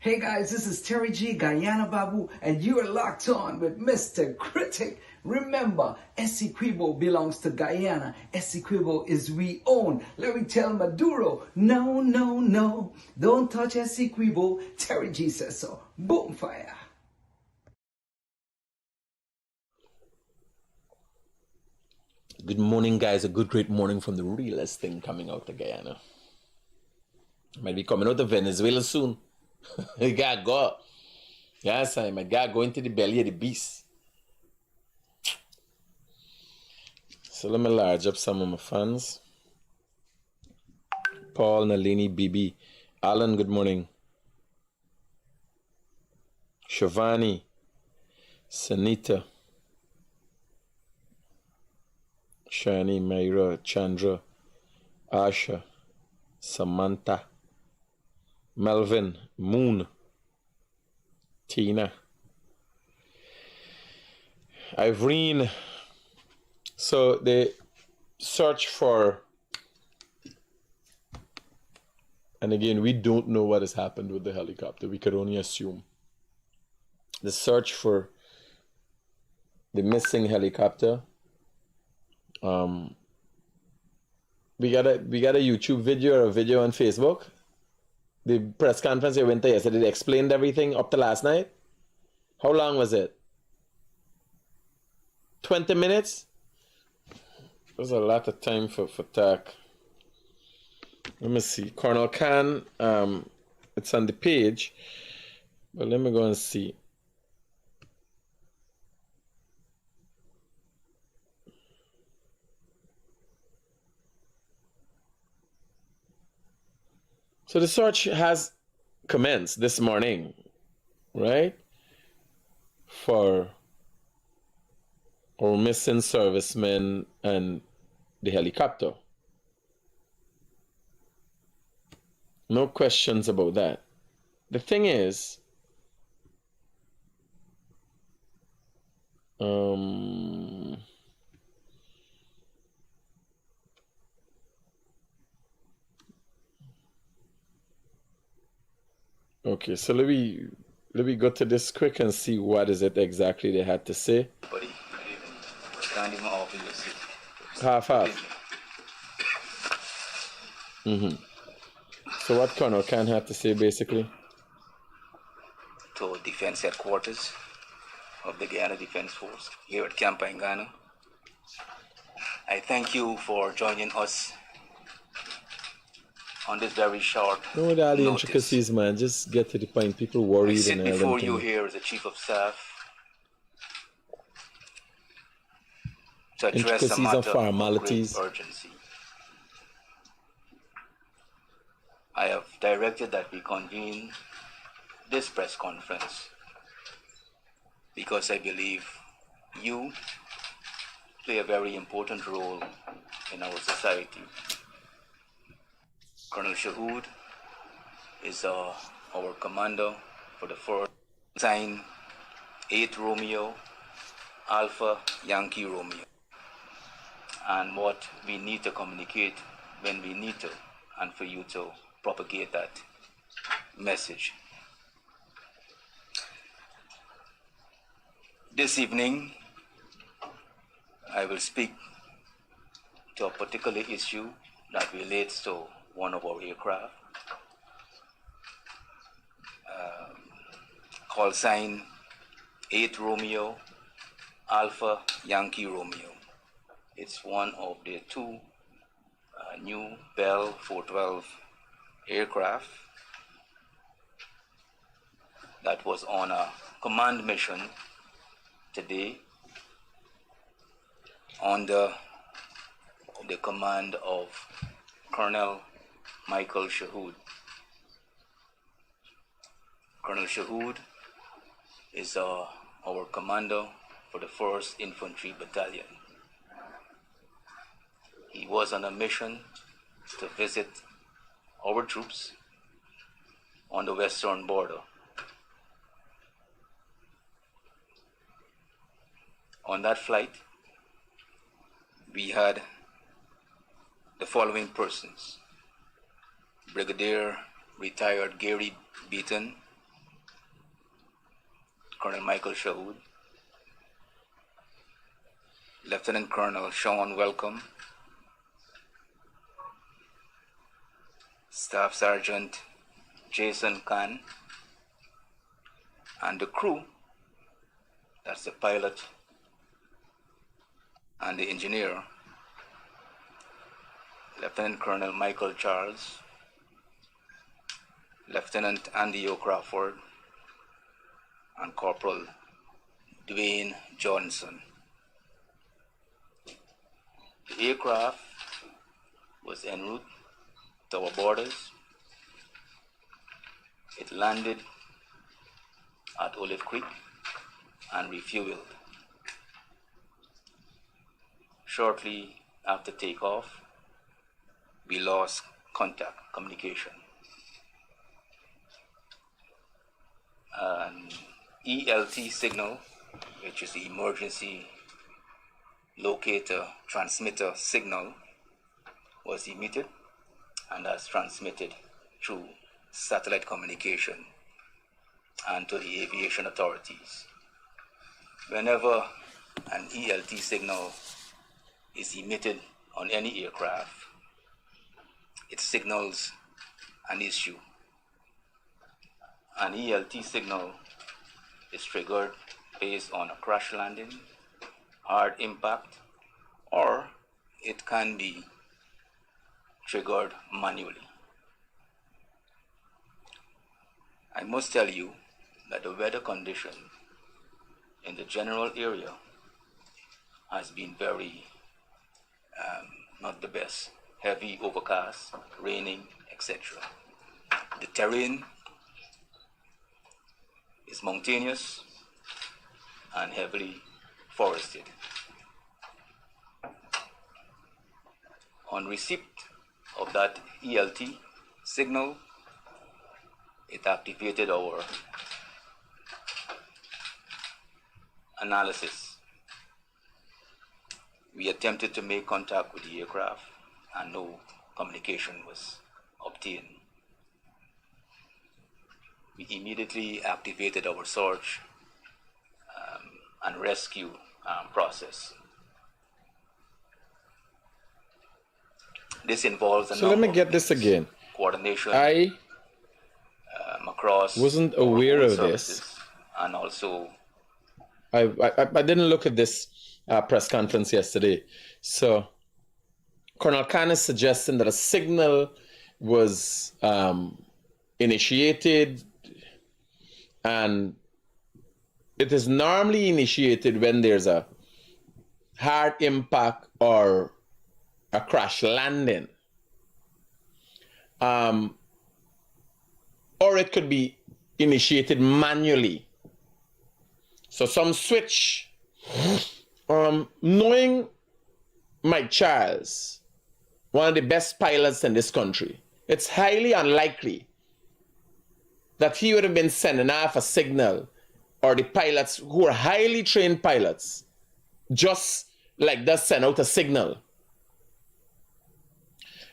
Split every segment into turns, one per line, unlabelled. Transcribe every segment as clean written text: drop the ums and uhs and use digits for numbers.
Hey guys, this is Terry G, Guyana Babu, and you are locked on with Mr. Critic. Remember, Essequibo belongs to Guyana. Essequibo is we own. Let me tell Maduro, no, no, no, don't touch Essequibo. Terry G says so. Boom fire.
Good morning, guys. A good, great morning from the realest thing coming out of Guyana. Might be coming out of Venezuela soon. You gotta go. Yes, I my God, go into the belly of the beast. So let me large up some of my fans. Paul, Nalini, BB. Alan, good morning. Shivani, Sanita, Shani, Mayra, Chandra, Asha, Samantha, Melvin, Moon, Tina, Irene. So the search for, and again, we don't know what has happened with the helicopter. We could only assume. The search for the missing helicopter. We got a YouTube video or a video on Facebook. The press conference you went to yesterday, they explained everything up to last night. How long was it? 20 minutes? There's a lot of time for talk. Let me see. Colonel Khan, it's on the page. But let me go and see. So the search has commenced this morning, right? For our missing servicemen and the helicopter. No questions about that. The thing is, okay, so let me go to this quick and see what is it exactly they had to say.
Buddy, can't even offer you a seat.
Half. So what Colonel Khan had to say basically?
To Defense Headquarters of the Guyana Defense Force here at Camp Ghana. I thank you for joining us on this very short
No, with all the
notice.
intricacies, man. Just get to the point. People
I
worried
sit
and all
before
them
you
things.
here as the Chief of Staff to address a
Intricacies and
matter of great
formalities.
urgency. I have directed that we convene this press conference because I believe you play a very important role in our society. Colonel Shahood is our commander for the 1st sign 8 Romeo Alpha Yankee Romeo, and what we need to communicate when we need to, and for you to propagate that message. This evening, I will speak to a particular issue that relates to one of our aircraft, call sign 8 Romeo Alpha Yankee Romeo. It's one of the two new Bell 412 aircraft that was on a command mission today under the command of Colonel Michael Shahood. Colonel Shahood is our commander for the 1st Infantry Battalion. He was on a mission to visit our troops on the western border. On that flight, we had the following persons: Brigadier retired Gary Beaton, Colonel Michael Shahood, Lieutenant Colonel Sean Welcome, Staff Sergeant Jason Khan, and the crew, that's the pilot and the engineer, Lieutenant Colonel Michael Charles, Lieutenant Andy O'Crawford, and Corporal Dwayne Johnson. The aircraft was en route to our borders. It landed at Olive Creek and refueled. Shortly after takeoff, we lost contact communication. An ELT signal, which is the emergency locator transmitter signal, was emitted and has transmitted through satellite communication and to the aviation authorities. Whenever an ELT signal is emitted on any aircraft, it signals an issue. An ELT signal is triggered based on a crash landing, hard impact, or it can be triggered manually. I must tell you that the weather condition in the general area has been very not the best. Heavy overcast, raining, etc. The terrain is mountainous and heavily forested. On receipt of that ELT signal, it activated our analysis. We attempted to make contact with the aircraft and no communication was obtained. We immediately activated our search and rescue process. This involves a
So let me get this again.
Coordination
I
across
wasn't aware of
services,
this.
and also
I didn't look at this press conference yesterday. So Colonel Khan is suggesting that a signal was initiated, and it is normally initiated when there's a hard impact or a crash landing. Or it could be initiated manually. So some switch. Knowing Mike Charles, one of the best pilots in this country, it's highly unlikely that he would have been sending off a signal, or the pilots who are highly trained pilots just like that send out a signal.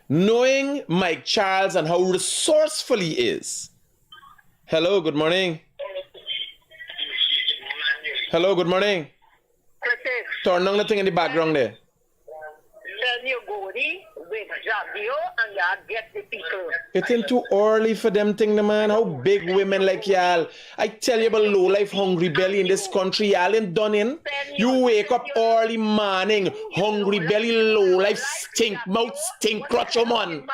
Knowing Mike Charles and how resourceful he is. Hello, good morning. Hello, good morning.
Critic,
Turn down the thing in the background there.
then you go with radio and you get the people.
It's ain't too early for them thing, man. How big women like y'all. I tell you about low life hungry belly in this country. Y'all ain't done in. You wake up early morning, hungry belly, low life, stink mouth, stink crotch, man.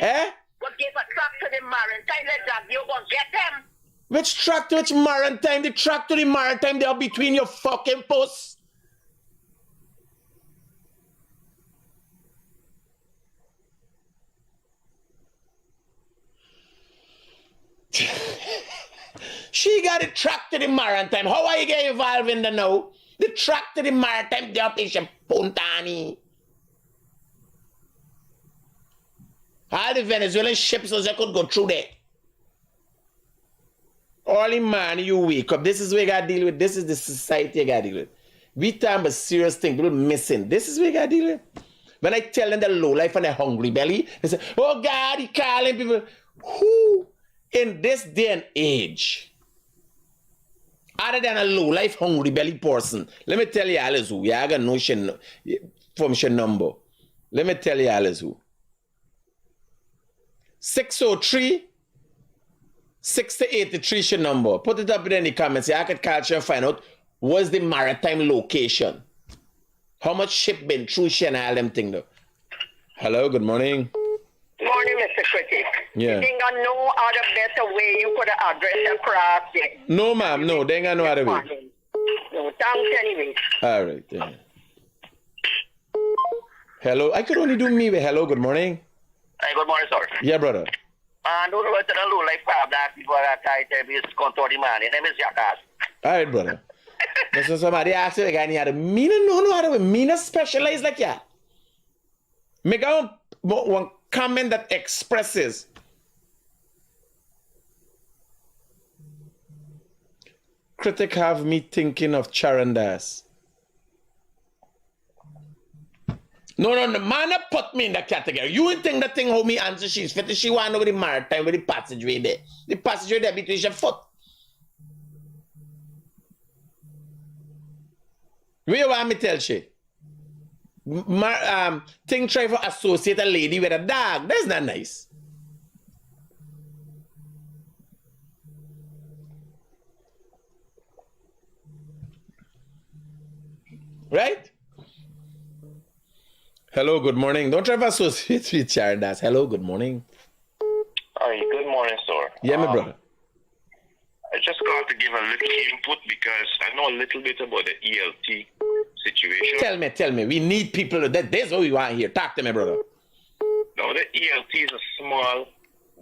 Eh?
What give a truck to the maritime, let that you go get them.
Which track to which maritime? The track to the maritime, they are between your fucking posts. She got the track to the maritime. How are you getting involved in the now? The track to the maritime, they are patient Puntani. All the Venezuelan ships as they could go through there. Early man, you wake up. This is what you gotta deal with. This is the society you gotta deal with. We talking about serious thing, people missing. This is what you gotta deal with. When I tell them the low life and the hungry belly, they say, oh God, he calling people. Who in this day and age other than a low-life, hungry belly person. Let me tell you, Alice, who. Yeah, I got no from your number. Let me tell you, Alice, who. 603 6083 your number. Put it up in the comments. I could catch you and find out what's the maritime location. How much ship been through she and all them things though. Hello, good morning.
Morning, Mr. Critic.
Yeah.
You think I know other better way you could have addressed the craft?
No, ma'am, no, they ain't got no other way.
No, thanks anyway.
All right, yeah. Hello, I could only do me with hello, good morning.
Hey, good morning, sir.
Yeah, brother.
Don't know what to do like black people that I tell you control the man. His name is Jackass.
All right, brother. So somebody asked you, the guy had a meaner, no, how do we meaner specialize like that? Make one comment that expresses. Critic have me thinking of Charandas. No, man, put me in that category. You ain't think that thing how me answer she's fit. She want over the maritime with the passageway there. The passageway there between your foot. Where you want me tell she? Thing try to associate a lady with a dog. That's not nice. Right? Hello, good morning. Don't try to associate with Charandas. Hello, good morning.
Hi, good morning, sir.
Yeah, my brother.
I just got to give a little input because I know a little bit about the ELT situation.
Tell me. We need people. That's what we want here. Talk to me, brother.
Now, the ELT is a small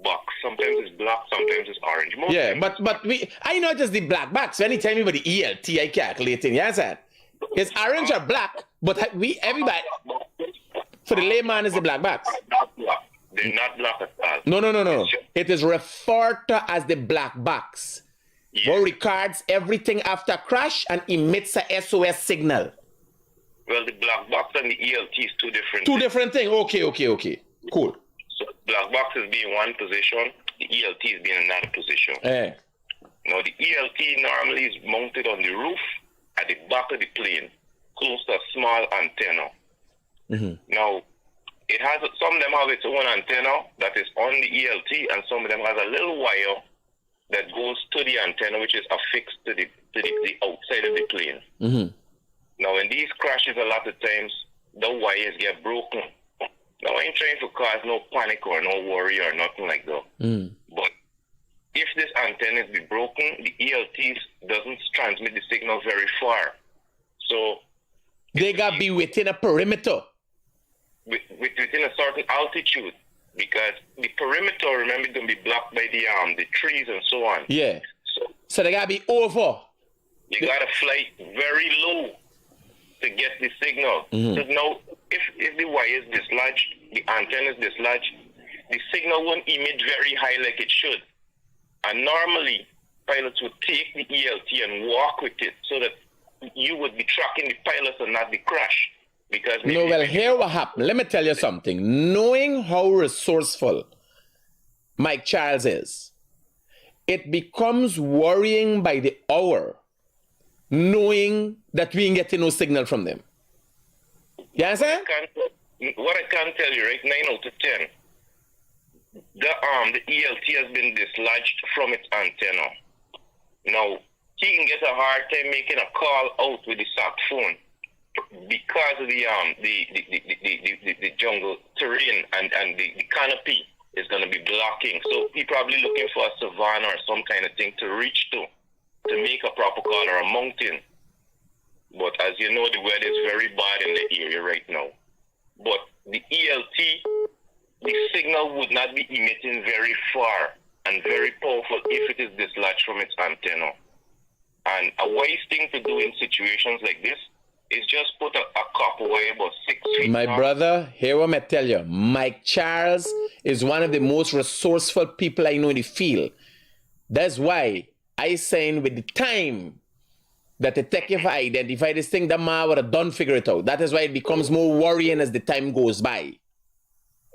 box. Sometimes it's black, sometimes it's orange.
I know just the black box. When you tell me about the ELT, I calculate it. Yes, sir. It's orange or black, but everybody, for the layman, is the black box.
They're not black at all.
No. It is referred to as the black box.
Yes.
What records everything after crash and emits a SOS signal.
Well, the black box and the ELT is two different
Two different things. Okay. Cool.
So black box is being one position, the ELT is being another position. Now, the ELT normally is mounted on the roof at the back of the plane, close to a small antenna.
Mm-hmm.
Now, it has some of them have its own antenna that is on the ELT, and some of them has a little wire that goes to the antenna, which is affixed to the outside of the plane.
Mm-hmm.
Now, in these crashes, a lot of times the wires get broken. Now, I ain't trying to cause no panic or no worry or nothing like that.
Mm.
But if this antenna is broken, the ELTs doesn't transmit the signal very far. So
they gotta be within a perimeter.
Within a certain altitude, because the perimeter, remember, going to be blocked by the trees and so on.
Yeah. So they gotta be over.
You gotta fly very low to get the signal.
Mm-hmm.
So now, if the wire is dislodged, the antenna is dislodged, the signal won't emit very high like it should. And normally, pilots would take the ELT and walk with it so that you would be tracking the pilots and not the crash. Because
here what happened. Let me tell you something. Knowing how resourceful Mike Charles is, it becomes worrying by the hour, knowing that we ain't getting no signal from them. You understand?
What I can tell you, right, 9 out of 10, the ELT has been dislodged from its antenna. Now, he can get a hard time making a call out with the sat phone because of the jungle terrain and the canopy is going to be blocking. So he probably looking for a savanna or some kind of thing to reach to make a proper call, or a mountain. But as you know, the weather is very bad in the area right now. But the ELT, the signal would not be emitting very far and very powerful if it is dislodged from its antenna. And a wise thing to do in situations like this is just put a copper wire about 6 feet.
My brother, here what I tell you, Mike Charles is one of the most resourceful people I know in the field. That's why I saying with the time that it take you to identify this thing, the man would have done figure it out. That is why it becomes more worrying as the time goes by.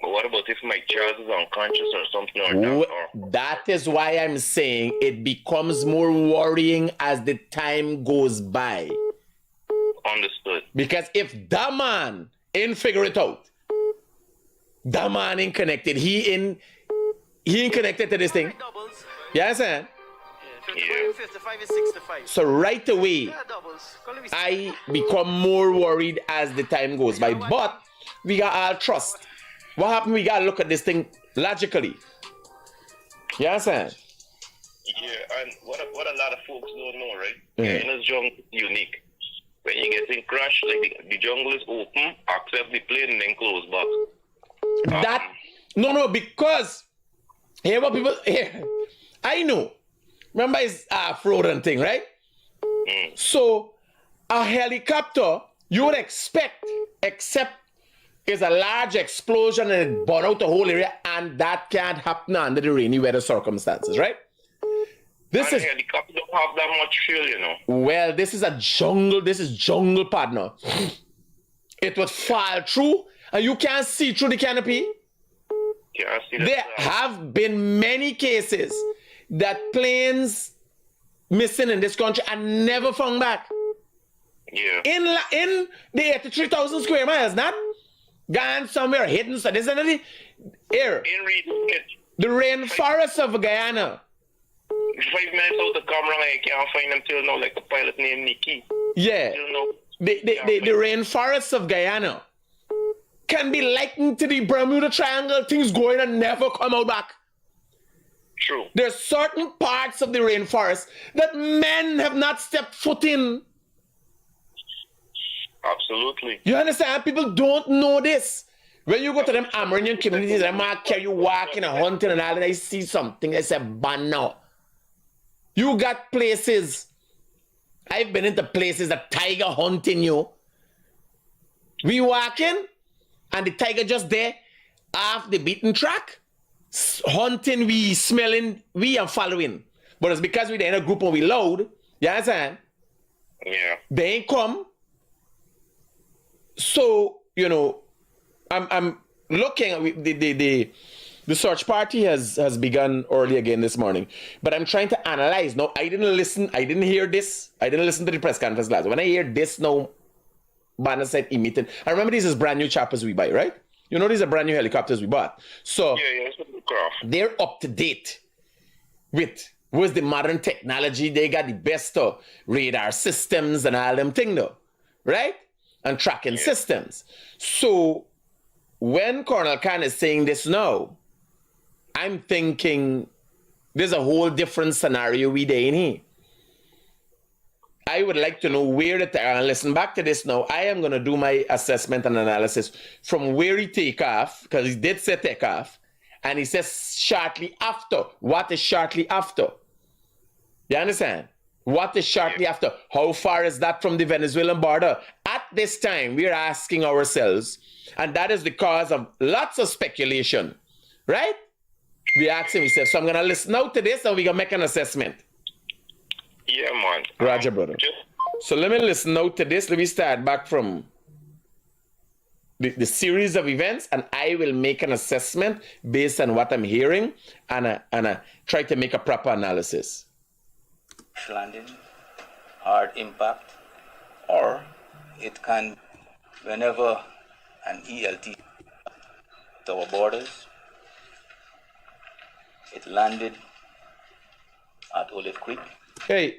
But what about if Mike Charles is unconscious or something or that? Or...
That is why I'm saying it becomes more worrying as the time goes by.
Understood.
Because if that man ain't figure it out, that man ain't connected. He ain't connected to this thing. You understand?
Yeah.
55 is 65.
So right away, I become more worried as the time goes by. But we got all trust. What happened? We gotta look at this thing logically. You understand?
Yeah, and what a lot of folks don't know, right?
Mm-hmm.
Guyana's jungle is unique. When you get in crash, like the jungle is open, accept the plane, and then close back.
No, because here what people here. I know. Remember it's fraud and thing, right?
Mm.
So a helicopter you would expect, except it's a large explosion and it burn out the whole area, and that can't happen under the rainy weather circumstances, right?
And helicopter don't have that much fuel, you know.
Well, this is a jungle. This is jungle, partner. It would fall through, and you can't see through the canopy.
Can't see that.
There have been many cases that planes missing in this country and never found back.
Yeah.
In the 83,000 square miles, not gone somewhere hidden. So this and that. Here, the rainforest of Guyana.
5 minutes out of camera, I can't find them till now, like a pilot named Nikki.
Yeah. The rainforests of Guyana can be likened to the Bermuda Triangle. Things going and never come out back.
True.
There's certain parts of the rainforest that men have not stepped foot in.
Absolutely.
You understand? People don't know this. When you go to them Amerindian communities, they might carry you walking and hunting and all that, they see something, they say, ban now. You got places. I've been into places that tiger hunting you. We walking, and the tiger just there, off the beaten track, hunting, we smelling, we are following. But it's because we're in a group and we load, you understand?
Yeah.
They ain't come. So, you know, I'm looking at the search party has begun early again this morning, but I'm trying to analyze. No, I didn't listen to the press conference last. When I hear this now, Banner said emitted. I remember these is brand new choppers we buy, right? You know, these are brand new helicopters we bought. So they're up to date with the modern technology. They got the best radar systems and all them thing though, right? And tracking systems. So when Colonel Khan is saying this now, I'm thinking there's a whole different scenario we there in here. I would like to know where and listen back to this now. I am going to do my assessment and analysis from where he take off, because he did say take off, and he says shortly after. What is shortly after? You understand? What is shortly after? How far is that from the Venezuelan border? At this time, we're asking ourselves, and that is the cause of lots of speculation, right? We ask him, he says, so I'm going to listen out to this and we're going to make an assessment.
Yeah, man.
Roger, brother. So let me listen out to this. Let me start back from the series of events, and I will make an assessment based on what I'm hearing and try to make a proper analysis.
Landing, hard impact, or it can, whenever an ELT to our borders, it landed at Olive Creek.
Hey,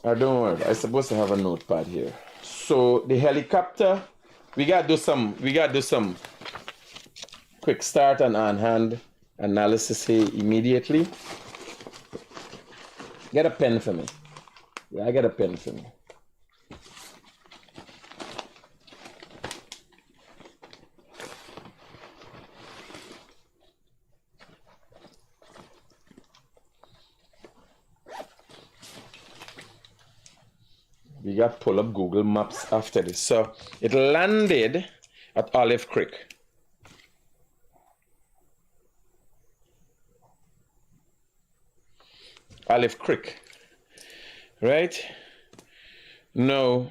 don't worry, I'm supposed to have a notepad here. So the helicopter, we gotta do some quick start and on-hand analysis here immediately. Get a pen for me. Yeah, I got a pen for me. We got to pull up Google Maps after this. So it landed at Olive Creek. Olive Creek, right? No.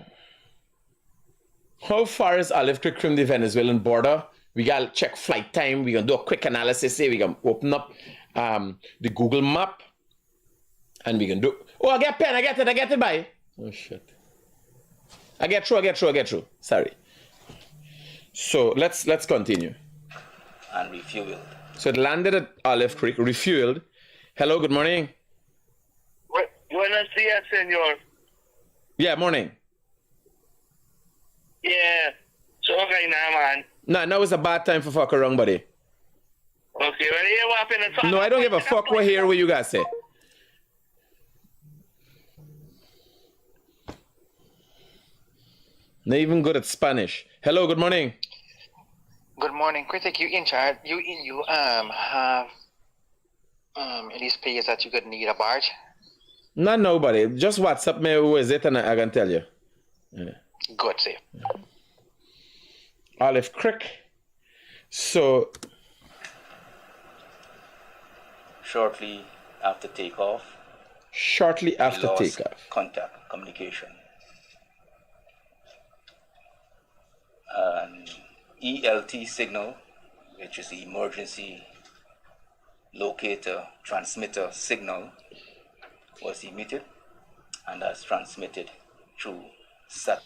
How far is Olive Creek from the Venezuelan border? We got to check flight time. We're going to do a quick analysis here. We're going to open up the Google map. And we can do... Oh, I get pen. I get it, bye. Oh, shit. I get through. Sorry. So, let's continue.
And refueled.
So, it landed at Olive Creek, refueled. Hello, good morning.
Buenos dias, senor.
Yeah, morning.
Yeah. So, okay na, man.
Nah, now is a bad time for fuck around, buddy.
Okay, well, here what happened?
No, I don't give a fuck what here what you guys say. Not even good at Spanish. Hello, good morning.
Good morning, Critic. You in charge? You have these players that you could need a barge?
Not nobody. Just WhatsApp me who is it and I can tell you. Yeah.
Good, see.
Olive Creek. So
Shortly after takeoff, contact communication. An ELT signal, which is the emergency locator transmitter signal, was emitted and as transmitted through sat.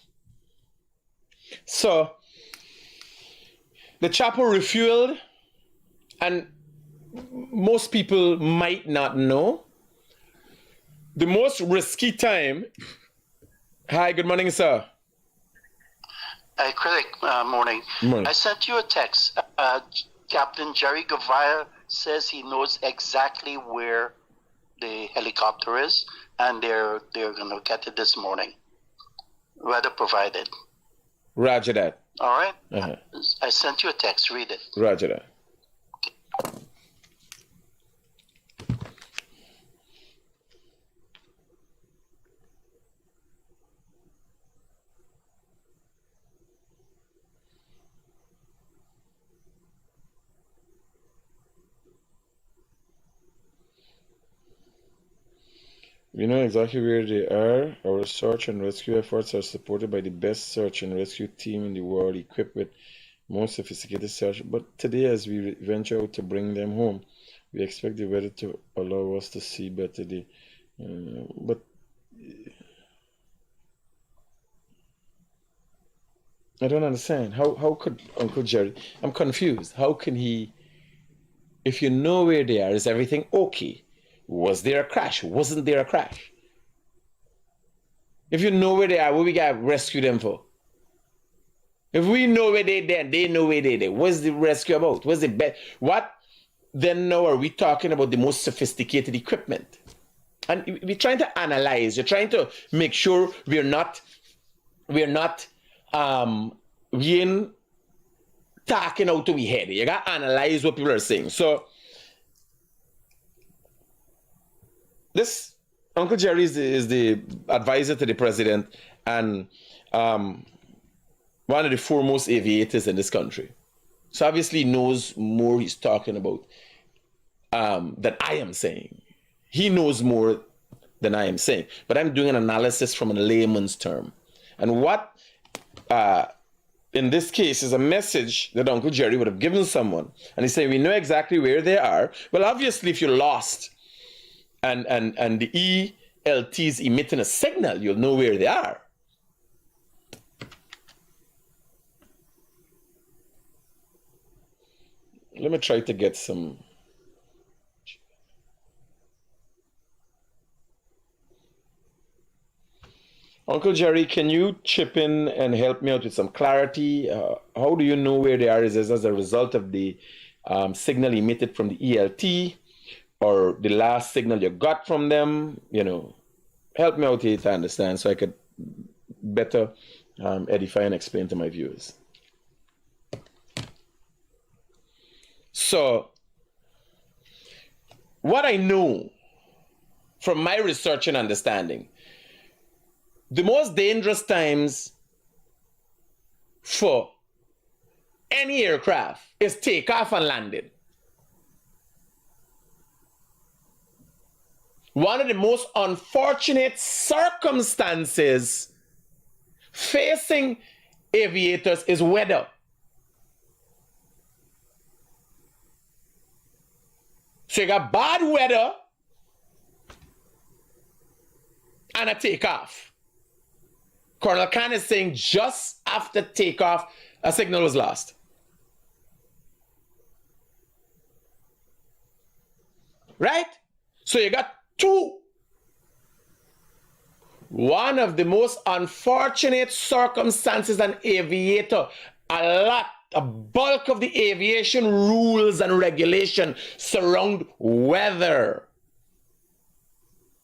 So the chapel refueled, and most people might not know the most risky time. Hi, good morning, sir.
Hey, Critic, morning.
Morning.
I sent you a text. Captain Jerry Guevara says he knows exactly where the helicopter is, and they're going to get it this morning. Weather provided.
Roger that.
All right?
Uh-huh.
I sent you a text. Read it.
Roger that. We know exactly where they are. Our search and rescue efforts are supported by the best search and rescue team in the world, equipped with most sophisticated search. But today, as we venture out to bring them home, we expect the weather to allow us to see better. But I don't understand. How could Uncle Jerry... I'm confused. How can he... If you know where they are, is everything okay? Was there a crash? Wasn't there a crash? If you know where they are, what we got to rescue them for? If we know where they're there, they know where they're there. What's the rescue about? What's the best? What then now are we talking about the most sophisticated equipment? And we're trying to analyze. You're trying to make sure we're not being talking out of we head. You got to analyze what people are saying. So this Uncle Jerry is the advisor to the president and one of the foremost aviators in this country. So obviously he knows more he's talking about than I am saying. He knows more than I am saying. But I'm doing an analysis from a layman's term. And what, in this case, is a message that Uncle Jerry would have given someone. And he's saying, we know exactly where they are. Well, obviously, if you're lost, and the ELT is emitting a signal, you'll know where they are. Let me try to get some. Uncle Jerry, can you chip in and help me out with some clarity? How do you know where they are? Is this as a result of the signal emitted from the ELT? Or the last signal you got from them? You know, help me out here to understand so I could better edify and explain to my viewers. So, what I know from my research and understanding, the most dangerous times for any aircraft is takeoff and landing. One of the most unfortunate circumstances facing aviators is weather. So you got bad weather and a takeoff. Colonel Khan is saying just after takeoff, a signal was lost. Right? So you got two. One of the most unfortunate circumstances an aviator, a bulk of the aviation rules and regulation surround weather.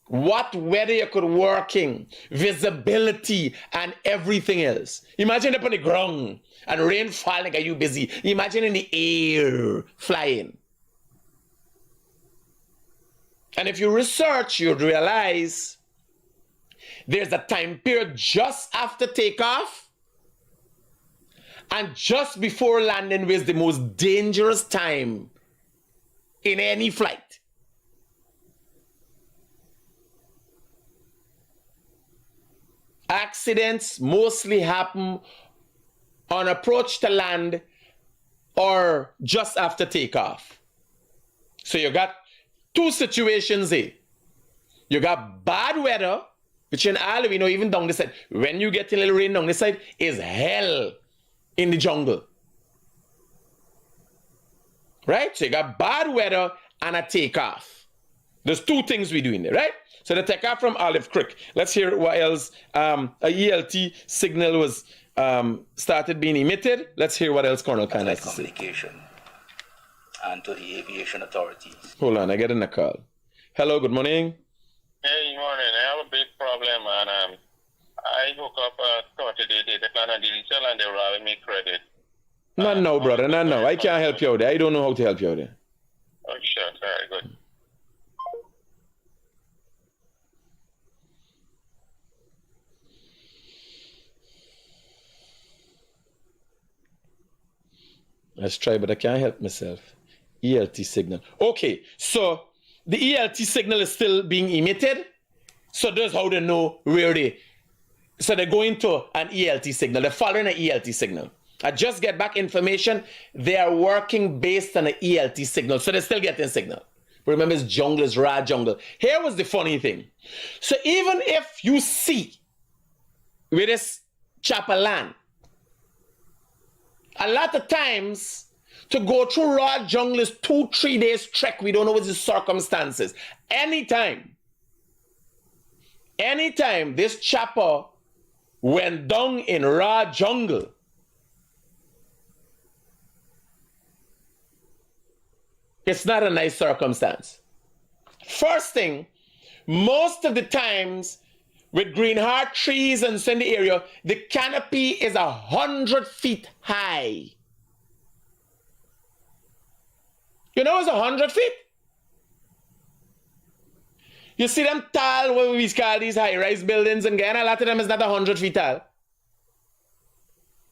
What weather you could work in, visibility, and everything else. Imagine up on the ground and rain falling, are you busy? Imagine in the air flying. And if you research, you'd realize there's a time period just after takeoff and just before landing was the most dangerous time in any flight. Accidents mostly happen on approach to land or just after takeoff. So you got two situations here. You got bad weather, which in all we know, even down the side, when you get a little rain down the side, is hell in the jungle. Right? So you got bad weather and a takeoff. There's two things we do in there, right? So the takeoff from Olive Creek. Let's hear what else. A ELT signal was started being emitted. Let's hear what else Colonel Khan has to say.
Communication and to the aviation authorities.
Hold on, I get in a call. Hello, good morning.
Hey, morning. I have a big problem, and I hook up a 30-day data plan on digital, and they robbing me credit.
No, brother, no. I can't help you out there. I don't know how to help you out there.
Oh, sure. All right, good.
Let's try, but I can't help myself. ELT signal. Okay, so the ELT signal is still being emitted. So that's how they know where they... So they're going to an ELT signal. They're following an ELT signal. I just get back information. They are working based on an ELT signal. So they're still getting signal. But remember, it's jungle, it's raw jungle. Here was the funny thing. So even if you see where this chopper land, a lot of times, to go through raw jungle is 2-3 days trek. We don't know what the circumstances. Anytime this chopper went down in raw jungle, it's not a nice circumstance. First thing, most of the times with green heart trees and so in the area, the canopy is 100 feet high. You know it's 100 feet? You see them tall, what we call these high-rise buildings, and again, a lot of them is not 100 feet tall.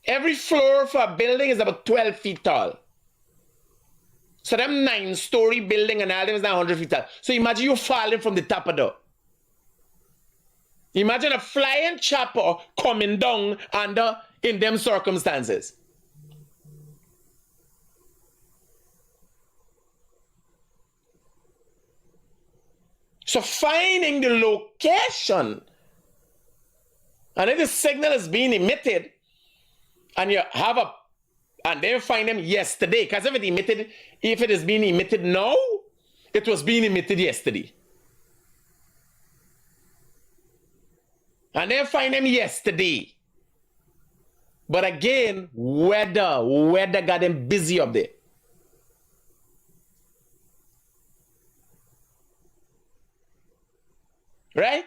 Every floor for a building is about 12 feet tall. So them 9-story building and all them is not 100 feet tall. So imagine you falling from the top of the... Imagine a flying chopper coming down under in them circumstances. So finding the location, and if the signal is being emitted, and you have a, and then find them yesterday, because if it is being emitted now, it was being emitted yesterday. And then find them yesterday. But again, weather got them busy up there. Right?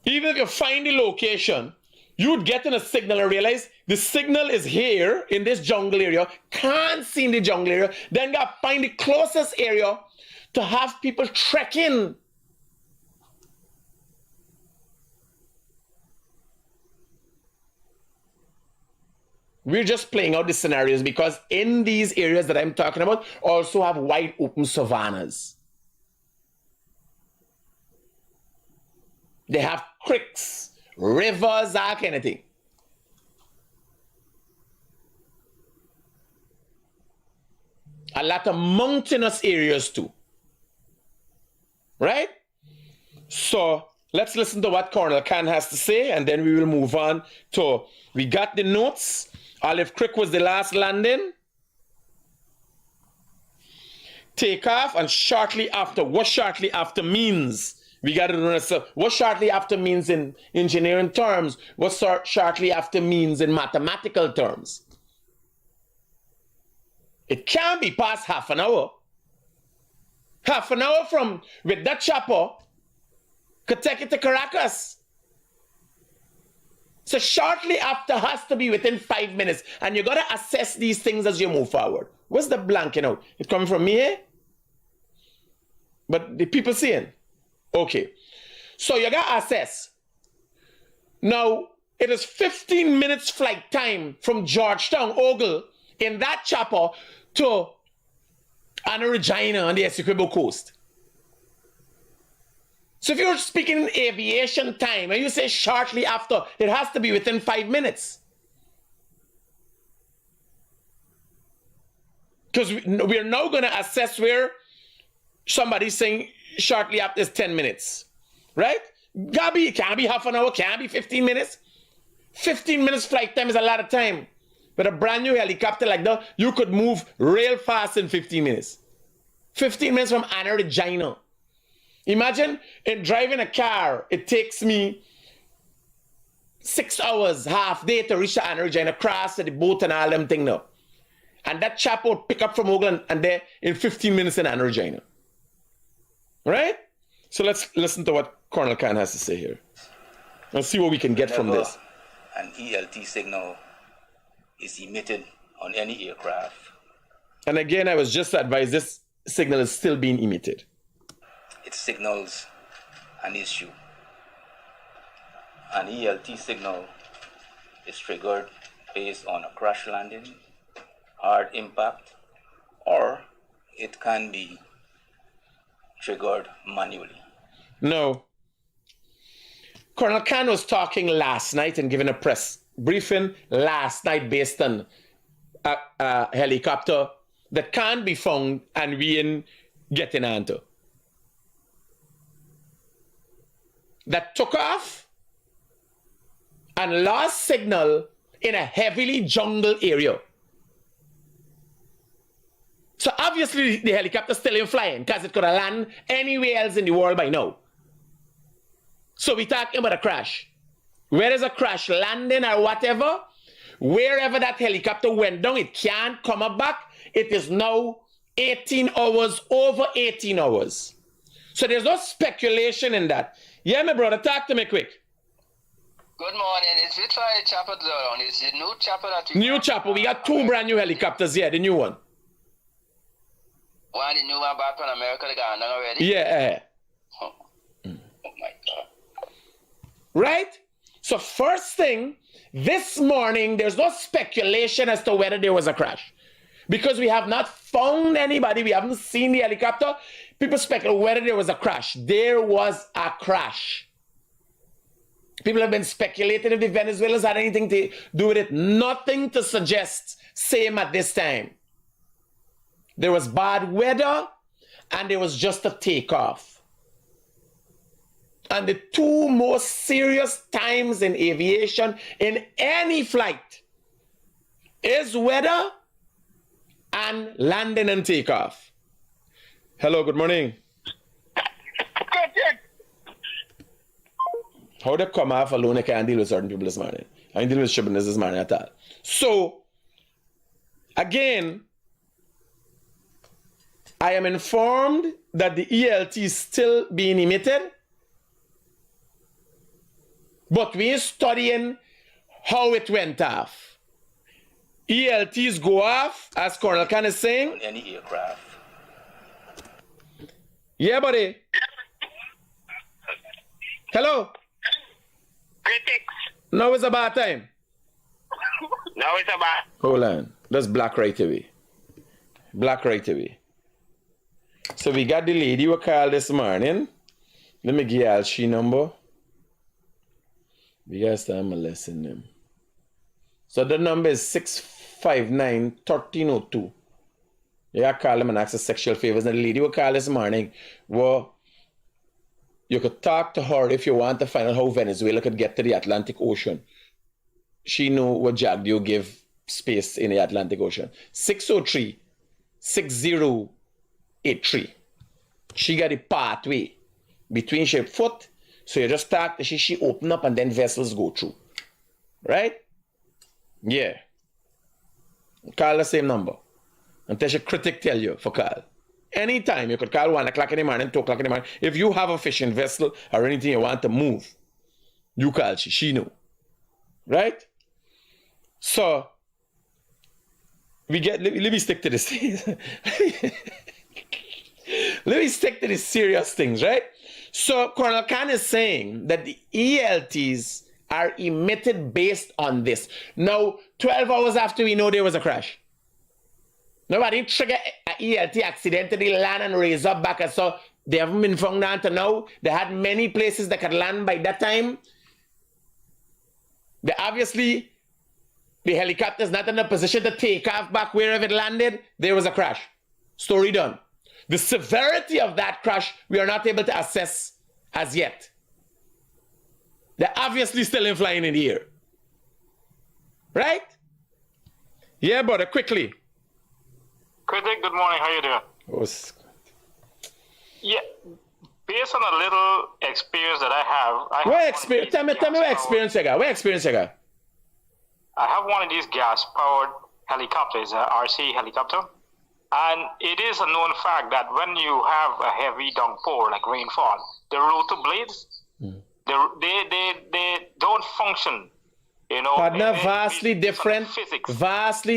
Even if you find the location, you'd get in a signal and realize the signal is here in this jungle area, can't see in the jungle area, then you gotta find the closest area to have people trek in. We're just playing out the scenarios because in these areas that I'm talking about also have wide open savannas. They have creeks, rivers, that kind of thing. a lot of mountainous areas too. Right? So let's listen to what Colonel Khan has to say, and then we will move on to, we got the notes. Olive Creek was the last landing. Takeoff, and shortly after. What shortly after means? We got to know what shortly after means in engineering terms. What shortly after means in mathematical terms. It can't be past half an hour. Half an hour from with that chopper could take it to Caracas. So shortly after has to be within 5 minutes. And you got to assess these things as you move forward. What's the blanking out? It coming from me here? But the people seeing? Okay. So you got to assess. Now, it is 15 minutes flight time from Georgetown, Ogle, in that chopper to Anna Regina on the Essequibo coast. So if you're speaking aviation time and you say shortly after, it has to be within 5 minutes. Because we're now going to assess where somebody's saying shortly after is 10 minutes. Right? It can't be half an hour, can't be 15 minutes. 15 minutes flight time is a lot of time. With a brand new helicopter like that, you could move real fast in 15 minutes. 15 minutes from Anna Regina. Imagine in driving a car, it takes me 6 hours, half day to reach the Anna Regina, cross the boat and all them thing now. And that chap will pick up from Oakland and there in 15 minutes in Anna Regina. Right? So let's listen to what Colonel Khan has to say here. Let's see what we can get from this.
An ELT signal is emitted on any aircraft.
And again, I was just advised this signal is still being emitted.
It signals an issue. An ELT signal is triggered based on a crash landing, hard impact, or it can be triggered manually. No.
Colonel Khan was talking last night and giving a press briefing last night based on a helicopter that can't be found and we in getting onto. That took off and lost signal in a heavily jungle area. So obviously the helicopter still ain't flying because it could have landed anywhere else in the world by now. So we talking about a crash. Where is a crash landing or whatever, wherever that helicopter went down, it can't come up back. It is now 18 hours, over 18 hours. So there's no speculation in that. Yeah, my brother, talk to me quick.
Good morning. Is it for the chopper down? Is the new chopper that we
New chopper. We got 2 brand new helicopters here, the new one.
One, the new one back from America, they got another already?
Yeah.
Oh my God.
Right? So first thing, this morning, there's no speculation as to whether there was a crash. Because we have not found anybody, we haven't seen the helicopter. People speculate whether there was a crash. There was a crash. People have been speculating if the Venezuelans had anything to do with it. Nothing to suggest same at this time. There was bad weather and there was just a takeoff. And the 2 most serious times in aviation, in any flight, is weather and landing and takeoff. Hello, good morning. How they come off alone, I can't deal with certain people this morning. I ain't dealing with Shibboleth this morning at all. So, again, I am informed that the ELT is still being emitted, but we're studying how it went off. ELTs go off, as Colonel Khan is saying.
On any aircraft.
Yeah, buddy. Hello.
Critics.
Now is about time.
Now it's about.
Hold on. That's black right away. Black right away. So we got the lady who called this morning. Let me give you she number. We got to start molesting them. So the number is 659-1302. Yeah, call them and ask for sexual favors. And the lady will call this morning. Well, you could talk to her if you want to find out how Venezuela could get to the Atlantic Ocean. She knew what Jagdio give space in the Atlantic Ocean. 603-6083. She got a pathway between she foot. So you just talk to she open up and then vessels go through. Right? Yeah. Call the same number. Until she critic tell you for call. Anytime you could call 1 o'clock in the morning, 2 o'clock in the morning. If you have a fishing vessel or anything you want to move, you call she know. Right? So let me stick to this. Let me stick to the serious things, right? So Colonel Khan is saying that the ELTs are emitted based on this. Now, 12 hours after we know there was a crash. Nobody trigger an ELT accidentally land and raise up back. So they haven't been found until now. They had many places that could land by that time. Obviously, the helicopter is not in a position to take off back wherever it landed. There was a crash. Story done. The severity of that crash, we are not able to assess as yet. They're obviously still in flying in the air. Right? Yeah, brother, quickly.
Critic, good morning. How you doing? Yeah, based on a little experience that I have.
Tell me what experience you got. What experience you got?
I have one of these gas-powered helicopters, RC helicopter. And it is a known fact that when you have a heavy downpour, like rainfall, the rotor blades, they don't function. You know,
Partner, vastly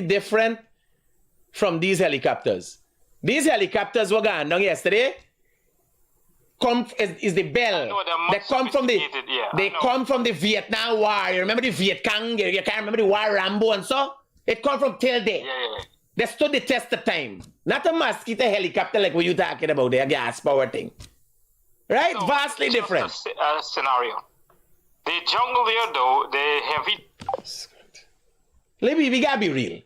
different from these helicopters. These helicopters were gone down yesterday. Is the bell that come from the come from the Vietnam War. You remember the Viet Cong? You can't remember the War Rambo and so? It come from till there.
Yeah.
They stood the test of time. Not a mosquito helicopter like what you talking about, a gas power thing. Right? No, vastly different.
Scenario. The jungle there though, the heavy.
We gotta be real.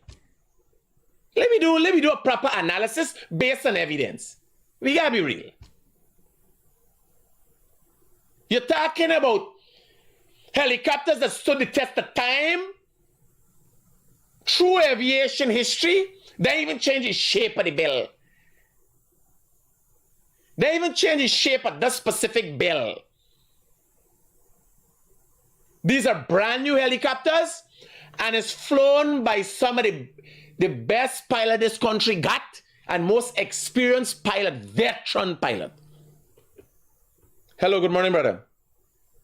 Let me do a proper analysis based on evidence. We gotta be real. You're talking about helicopters that stood the test of time, true aviation history. They even change the shape of the bell. They even change the shape of the specific bell. These are brand new helicopters, and it's flown by some of the best pilot this country got, and most experienced pilot, veteran pilot. Hello, good morning, brother.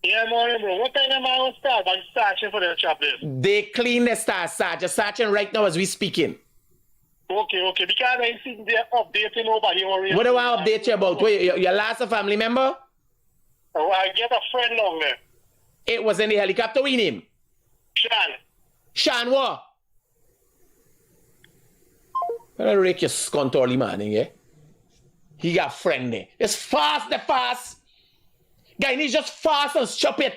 Yeah, morning, bro. What time am I going to start? I'm searching for the job there.
They clean the star, Sergeant. Sergeant right now as we speaking.
Okay. Because I see they're updating over here.
What do I update you about? Wait, your last family member?
Oh, I get a friend down there.
It was in the helicopter. What name? Sean what? I'll rake your scunt early morning, yeah? He got friend there. It's fast. Guyanese just fast and stupid.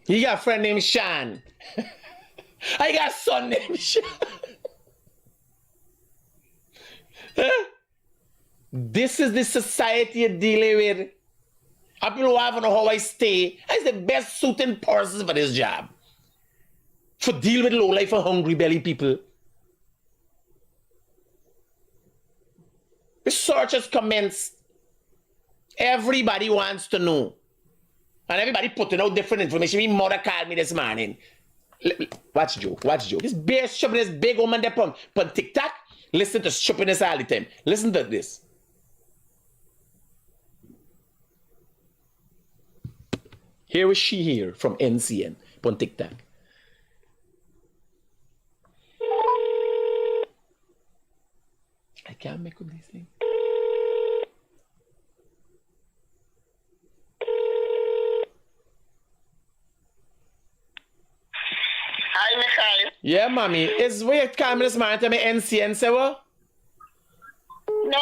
He got a friend named Sean. I got a son named Sean. This is the society you're dealing with. People who have know how I stay. I'm the best suited person for this job. For deal with low life and hungry belly people. Research has commenced. Everybody wants to know. And everybody putting out different information. My mother called me this morning. Watch joke. This big woman there on TikTok. Listen to stupidness all the time. Listen to this. Here is she here from NCN on TikTok. I can't make up this thing.
Hi, Mikhail.
Yeah, mommy. Is where come this man to me NCN, say what?
No,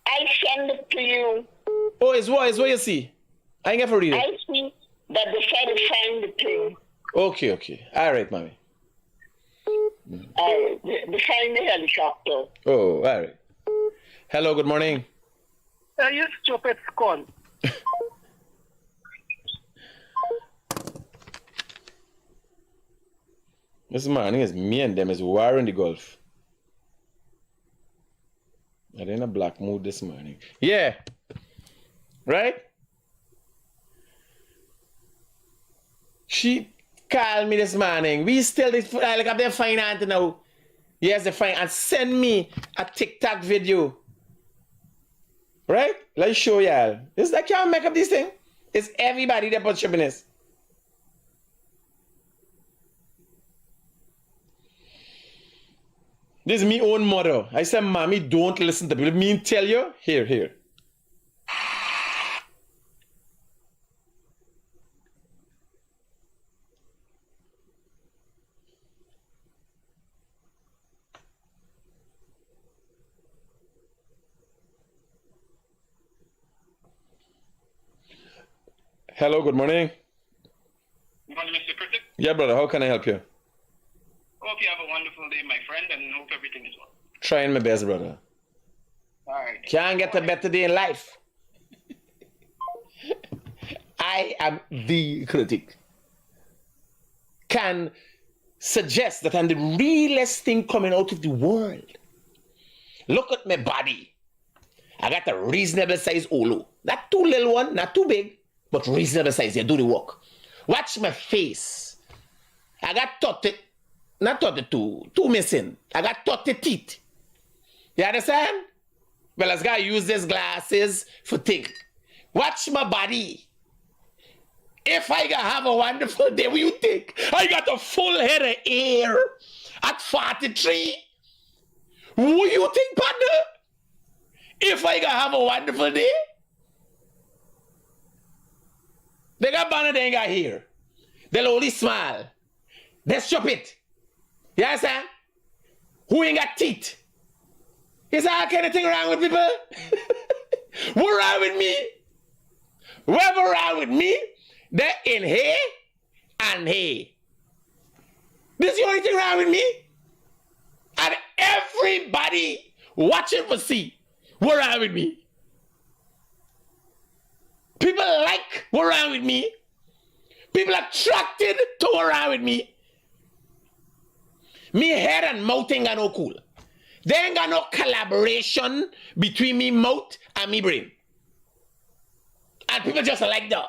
I send it to you.
Oh, it's what you see. I ain't get to read it.
I see that they try to find the thing.
Okay. All right, mommy.
They find the helicopter.
Oh, all right. Hello, good morning.
You stupid scum.
This morning is me and them is war in the Gulf. I'm in a black mood this morning. Yeah. Right? She called me this morning. We still like up there finance now. Yes, the fine and send me a TikTok video. Right? Let's show y'all. This I can't make up this thing. It's everybody that puts shipping this. This is me own mother. I said, mommy, don't listen to people. Me tell you, here. Hello, good morning.
Good morning, Mr. Critic.
Yeah, brother, how can I help you?
Hope you have a wonderful day, my friend, and hope everything is well.
Trying my best, brother.
All right.
Can't get a better day in life. I am the critic. Can suggest that I'm the realest thing coming out of the world. Look at my body. I got a reasonable size Olu. Not too little one, not too big, but reasonable size. You do the work. Watch my face. I got 30, not 32, two missing. I got 30 teeth. You understand? Well, I gotta use these glasses for things. Watch my body. If I gotta have a wonderful day, what you think? I got a full head of hair at 43. What you think, partner? If I gotta have a wonderful day? They got banner, they ain't got hair. They'll only smile. They stop it. You understand? Who ain't got teeth? Is that kind of thing wrong with people? What wrong with me? Whatever wrong with me, they're in here and here. This is the only thing wrong with me. And everybody watching for see what wrong with me. People like what wrong with me. People attracted to what wrong with me. Me head and mouth ain't got no cool. There ain't got no collaboration between me mouth and me brain. And people just like that.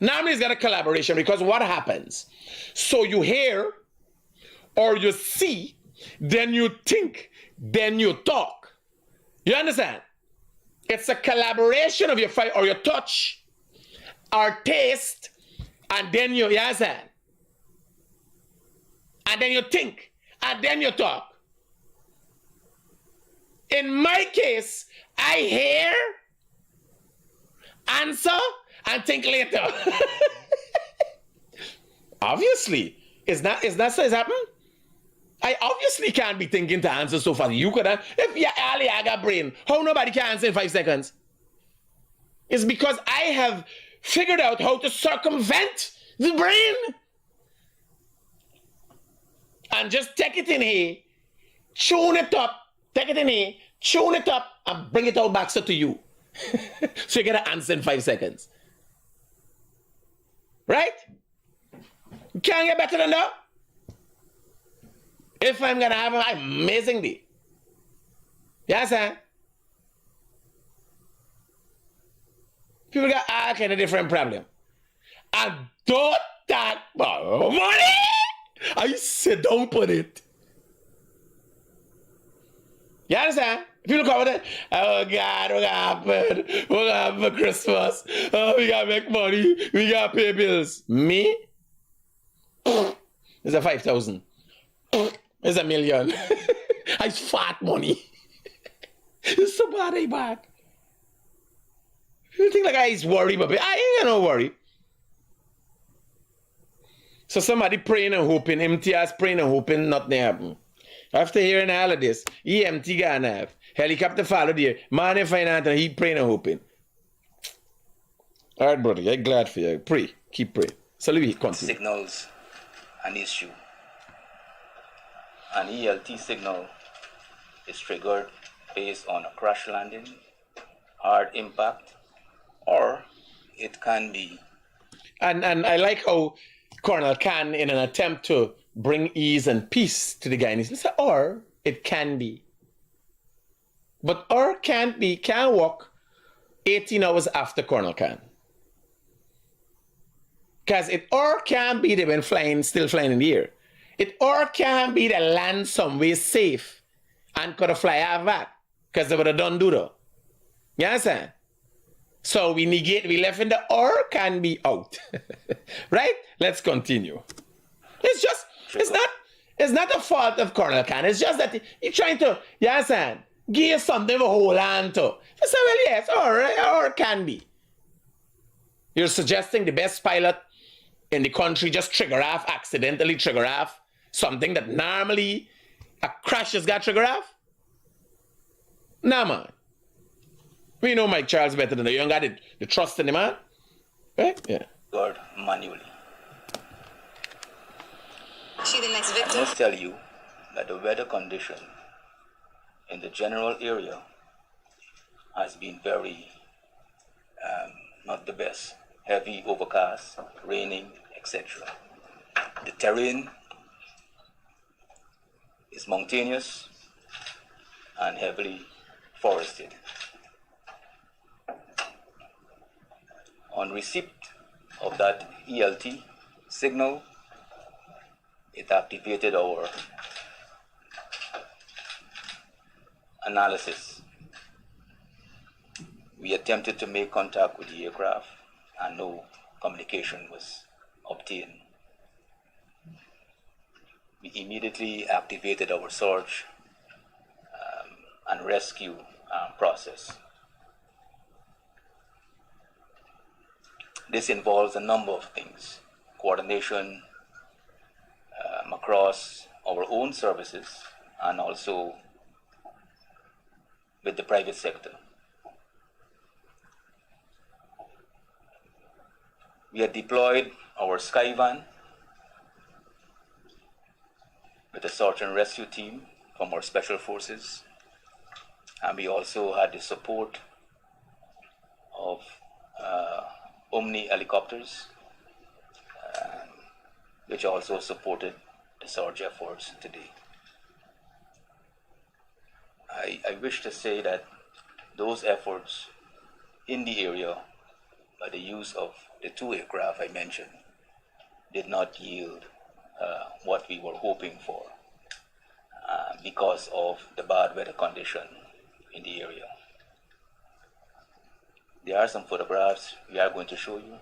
Now it's got a collaboration because what happens? So you hear or you see, then you think, then you talk. You understand? It's a collaboration of your fight or your touch or taste, and then you understand? And then you think, and then you talk. In my case, I hear, answer, and think later. Obviously, is that so it's happened? I obviously can't be thinking to answer so fast. You could have, if you only got brain, how nobody can answer in 5 seconds? It's because I have figured out how to circumvent the brain. And just take it in here, tune it up, take it in here, tune it up, and bring it out back to you. So you get an answer in 5 seconds. Right? You can't get better than that. If I'm gonna have an amazing day. Yes, sir. People got all kind of different problem. And don't talk about money. I sit down for it. You understand? People come with it. Oh God, what happened? What happened for Christmas? Oh, we gotta make money. We gotta pay bills. Me? It's a 5,000. It's $1 million. It's fat money. It's so bad, I back. You think like I is worried about it? I ain't no worry. So somebody praying and hoping, MTS praying and hoping nothing happen. After hearing all of this, EMT gonna have helicopter follow there, man in finance and he praying and hoping. All right, brother. I'm glad for you. Pray. Keep praying. So Louis, continue.
Signals an issue. An ELT signal is triggered based on a crash landing, hard impact, or it can be.
And I like how Colonel Khan, in an attempt to bring ease and peace to the Guyanese, he said, or it can be. But or can't be, can walk 18 hours after Colonel Khan. Because it or can be they've been flying, still flying in the air. It or can be they land somewhere safe and could have fly out back. Because they would have done doodle. You understand? So we negate, we left in the or can be out. Right? Let's continue. It's not a fault of Colonel Khan. It's just that he's trying to, you understand, give you something to hold on to. I said, well, yes, or can be. You're suggesting the best pilot in the country just accidentally trigger off something that normally a crash has got trigger off? Nah, man. We know Mike Charles better than the young guy. The trust in the man. Right? Yeah.
God manually.
She the next victim?
I must tell you that the weather condition in the general area has been very, not the best. Heavy overcast, raining, etc. The terrain is mountainous and heavily forested. On receipt of that ELT signal, it activated our analysis. We attempted to make contact with the aircraft and no communication was obtained. We immediately activated our search and rescue process. This involves a number of things: coordination across our own services and also with the private sector. We had deployed our Skyvan with a search and rescue team from our special forces, and we also had the support of Omni helicopters, which also supported the search efforts today. I wish to say that those efforts in the area, by the use of the two aircraft I mentioned, did not yield what we were hoping for because of the bad weather condition in the area. There are some photographs we are going to show you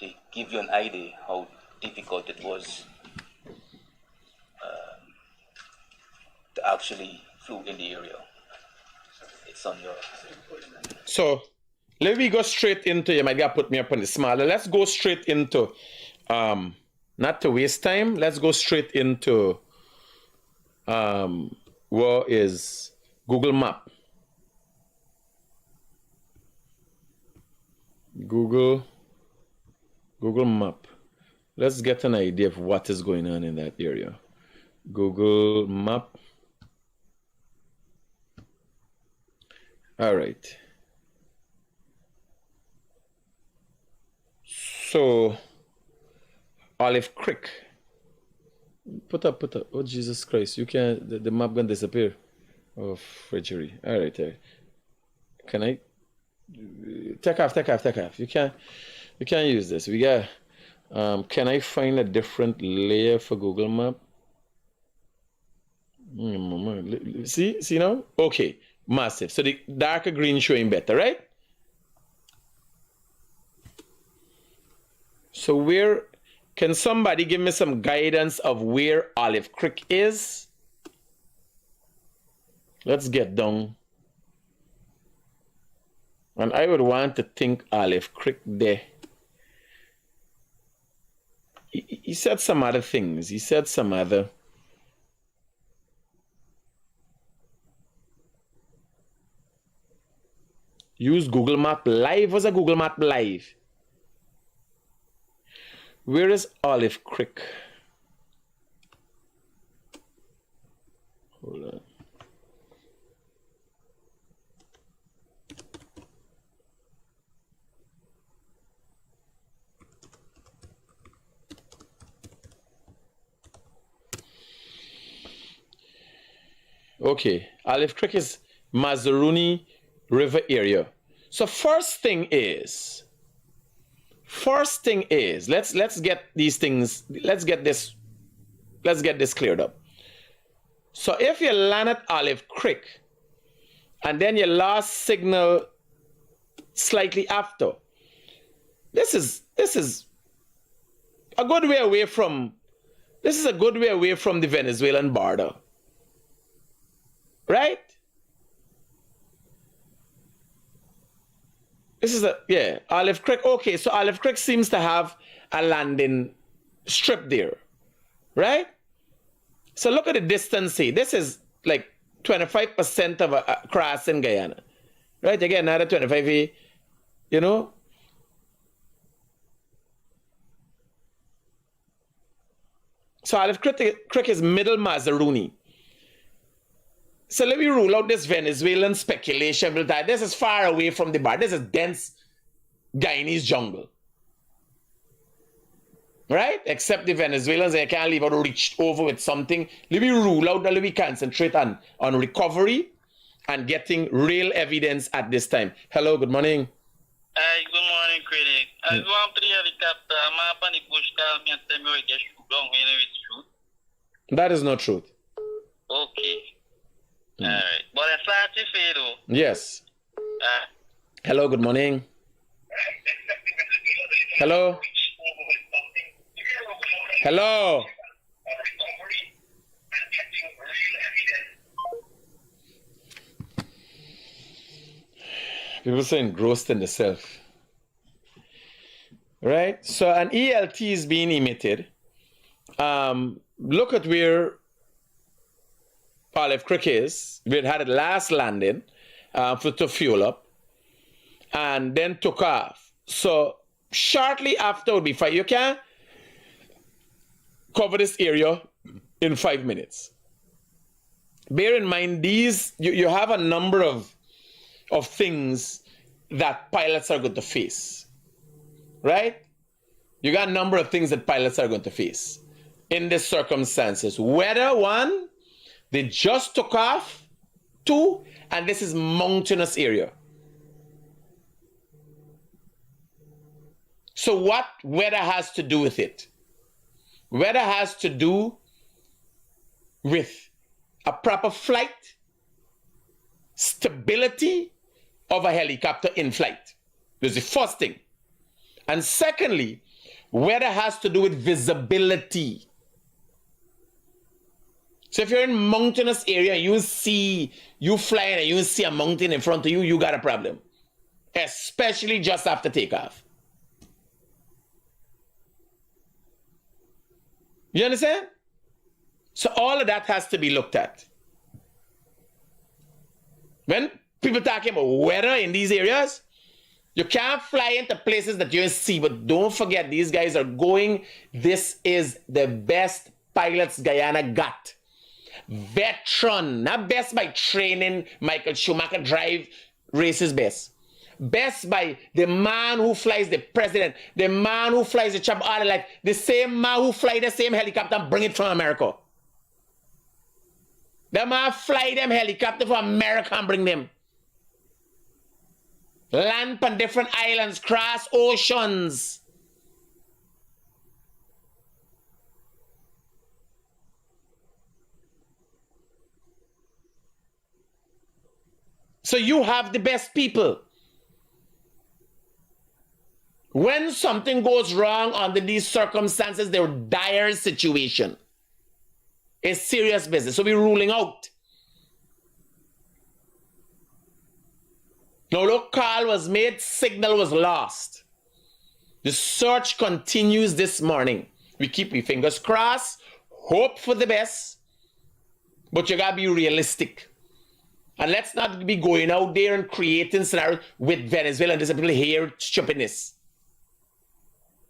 to give you an idea how difficult it was to actually flew in the area. It's on your...
So let me go straight into, you might have put me up on the smaller. Let's go straight into, not to waste time, let's go straight into where is Google Map. Google Map. Let's get an idea of what is going on in that area. Google Map. All right. So, Olive Creek. Put up. Oh, Jesus Christ. You can't, the map gonna disappear. Oh, Fridgery. All right. Can I? Take off. You can't use this. We got, can I find a different layer for Google Map? See now? Okay. Massive. So the darker green showing better, right? So where, can somebody give me some guidance of where Olive Creek is? Let's get down. And I would want to think Olive Creek there. He said some other things. He said some other... Use Google Map Live. What's a Google Map Live? Where is Olive Creek? Hold on. Okay, Olive Creek is Mazaruni River area. So first thing is, let's get these things, let's get this cleared up. So if you land at Olive Creek and then you lost signal slightly after, this is a good way away from the Venezuelan border. Right? This is Olive Creek. Okay, so Olive Creek seems to have a landing strip there, right? So look at the distance here. This is like 25% of a cross in Guyana, right? Again, another 25 here, you know? So Olive Creek is middle Mazaruni. So let me rule out this Venezuelan speculation. This is far away from the bar. This is dense Guyanese jungle. Right? Except the Venezuelans, they can't leave out reached over with something. Let me rule out that. Let me concentrate on recovery and getting real evidence at this time. Hello, good morning.
Hi, good morning, Critic. I want to helicopter. I'm up on the bush. Tell me and tell me where it gets down when it's truth.
That is not truth.
Okay. All right. But I start to fade though.
Yes. Hello, good morning. Hello. Hello. People say engrossed in the self. Right? So an ELT is being emitted. Look at where Olive Creek is. We had it last landing to fuel up and then took off. So shortly after would be fine. You can cover this area in 5 minutes. Bear in mind these, you have a number of things that pilots are going to face, right? You got a number of things that pilots are going to face in these circumstances. Whether one, they just took off, two, and this is mountainous area. So what weather has to do with it? Weather has to do with a proper flight, stability of a helicopter in flight. That's the first thing. And secondly, weather has to do with visibility. So if you're in mountainous area, you fly and you see a mountain in front of you, you got a problem. Especially just after takeoff. You understand? So all of that has to be looked at. When people talking about weather in these areas, you can't fly into places that you see, but don't forget these guys are going. This is the best pilots Guyana got. Veteran, not best by training. Michael Schumacher drive races best. Best by the man who flies the president, the man who flies the chopper, all like the same man who fly the same helicopter and bring it from America. The man fly them helicopter from America and bring them. Land on different islands, cross oceans. So you have the best people. When something goes wrong under these circumstances, they're dire situation. It's serious business. So we're ruling out. No look, call was made, signal was lost. The search continues this morning. We keep your fingers crossed, hope for the best, but you gotta be realistic. And let's not be going out there and creating scenarios with Venezuela and these people hear stupidness.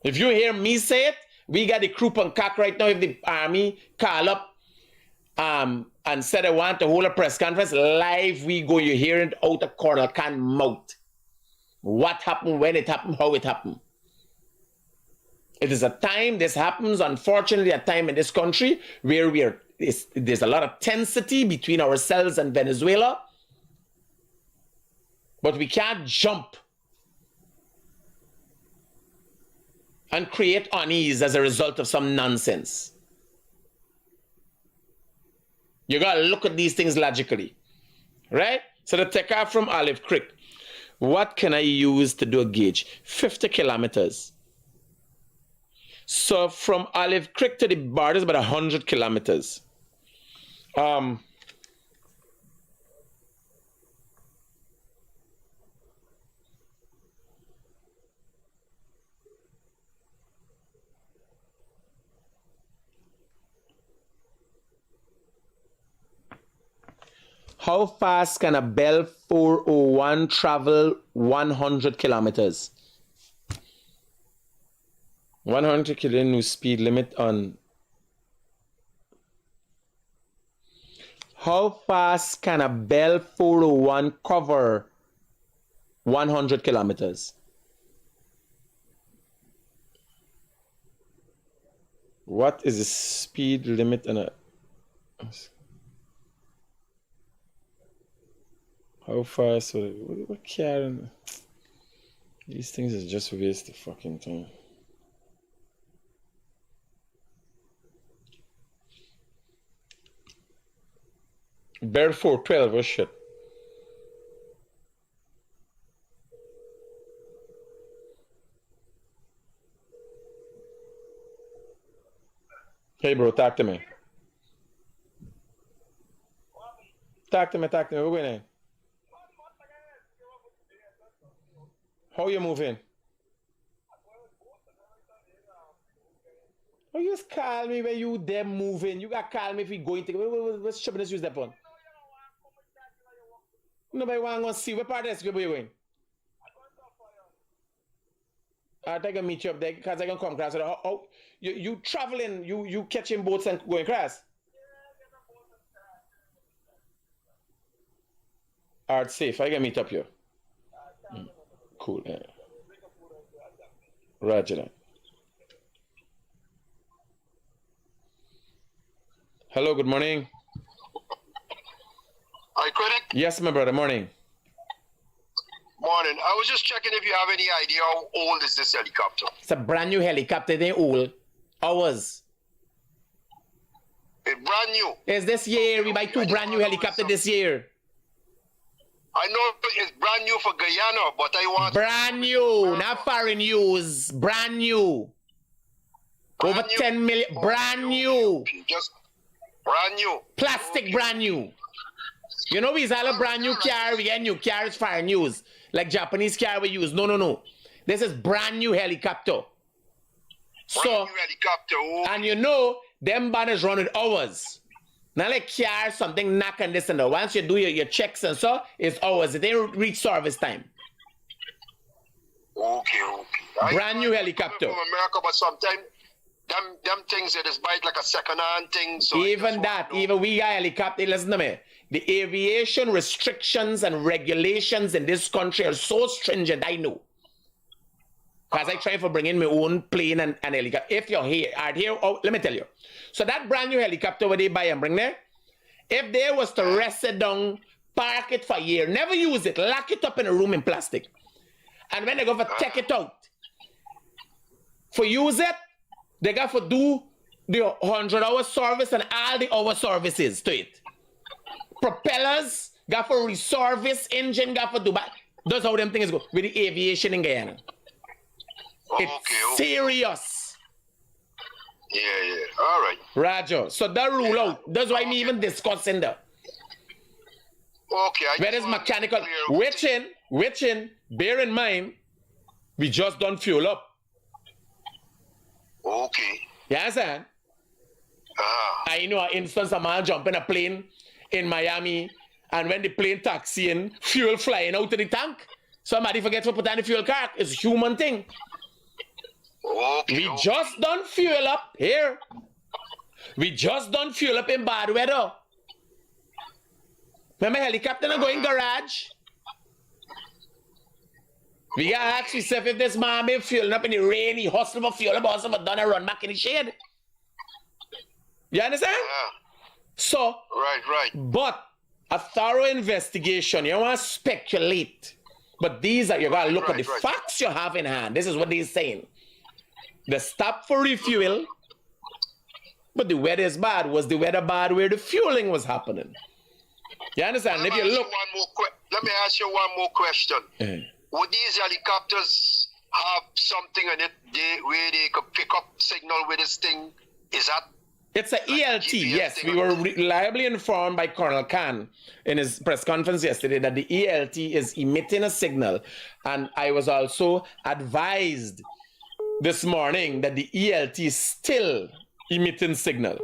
If you hear me say it, we got the croup and cock right now. If the army call up and said they want to hold a press conference, live we go, you hear it out of Colonel Khan's mouth. What happened, when it happened, how it happened. It is a time, this happens, unfortunately, a time in this country where there's a lot of tensity between ourselves and Venezuela. But we can't jump and create unease as a result of some nonsense. You gotta look at these things logically, right? So to take off from Olive Creek, what can I use to do a gauge? 50 kilometers. So from Olive Creek to the border is about 100 kilometers. How fast can a Bell 401 travel 100 kilometers? 100 km new speed limit on. How fast can a Bell 401 cover 100 kilometers? What is the speed limit on a... How fast? What can... These things is just waste of fucking time. Bear 412, oh shit. Hey bro, talk to me. Talk to me. We're going in. How you moving? Oh, you just call me when you there moving. You got to call me if we going to... What's stupidness use that phone? Nobody want to see. What part of this where you going? I think I'll meet you up there because I can come across. Oh, you traveling, you catching boats and going across? Alright, safe. I can meet up here. Cool. Yeah. Roger that. Hello, good morning.
Hi, Critic.
Yes, my brother. Morning.
Morning. I was just checking if you have any idea how old is this helicopter.
It's a brand new helicopter. They old. Ours.
It's brand new.
It's this year. We buy 2 brand new helicopters this year.
I know it's brand new for Guyana, but I want...
Brand new. Not foreign use. Brand new. Over 10 million. Brand new.
Just brand new.
Plastic brand new. You know, we sell a brand new car. We get new cars, foreign use. Like Japanese car we use. No. This is brand new helicopter.
Brand new helicopter. Oh.
And you know, them banners run with hours. Not like car, something knock and this and that. Once you do your checks and so, it's hours. They don't reach service time.
Okay.
Brand new helicopter.
From America, but sometimes them things they just buy it like a second-hand thing. So
even we got helicopter. Listen to me. The aviation restrictions and regulations in this country are so stringent, I know. Because I try for bringing my own plane and helicopter. If you're here, let me tell you. So that brand new helicopter where they buy and bring there, if they was to rest it down, park it for a year, never use it, lock it up in a room in plastic. And when they go for take it out, for use it, they got to do the 100-hour service and all the hour services to it. Propellers, got for reservice, engine, got for Dubai. That's how them things go with the aviation in Guyana. It's serious.
Yeah. All right.
Roger. So that rule out. That's why me even discussing that.
Okay.
Where is mechanical? Which in, bear in mind, we just done fuel up.
Okay.
You understand? I know an instance a man jump in a plane in Miami And when the plane taxiing, fuel flying out of the tank. Somebody forget to put on the fuel card. It's a human thing. We just done fuel up here. We just done fuel up in bad weather. Remember helicopter not going garage? We got to ask yourself if this man been fueling up in the rain, he hustle for fuel up, hustle for done and run back in the shade. You understand? So,
right.
But a thorough investigation, you don't want to speculate. But these are, you got to look at the facts you have in hand. This is what they're saying. The stop for refuel, but the weather is bad. Was the weather bad where the fueling was happening? You understand? If you look...
Let me ask you one more question. Would these helicopters have something in it where they could pick up signal with this thing? Is that...
It's an ELT, yes. We were reliably informed by Colonel Khan in his press conference yesterday that the ELT is emitting a signal. And I was also advised this morning that the ELT is still emitting signal.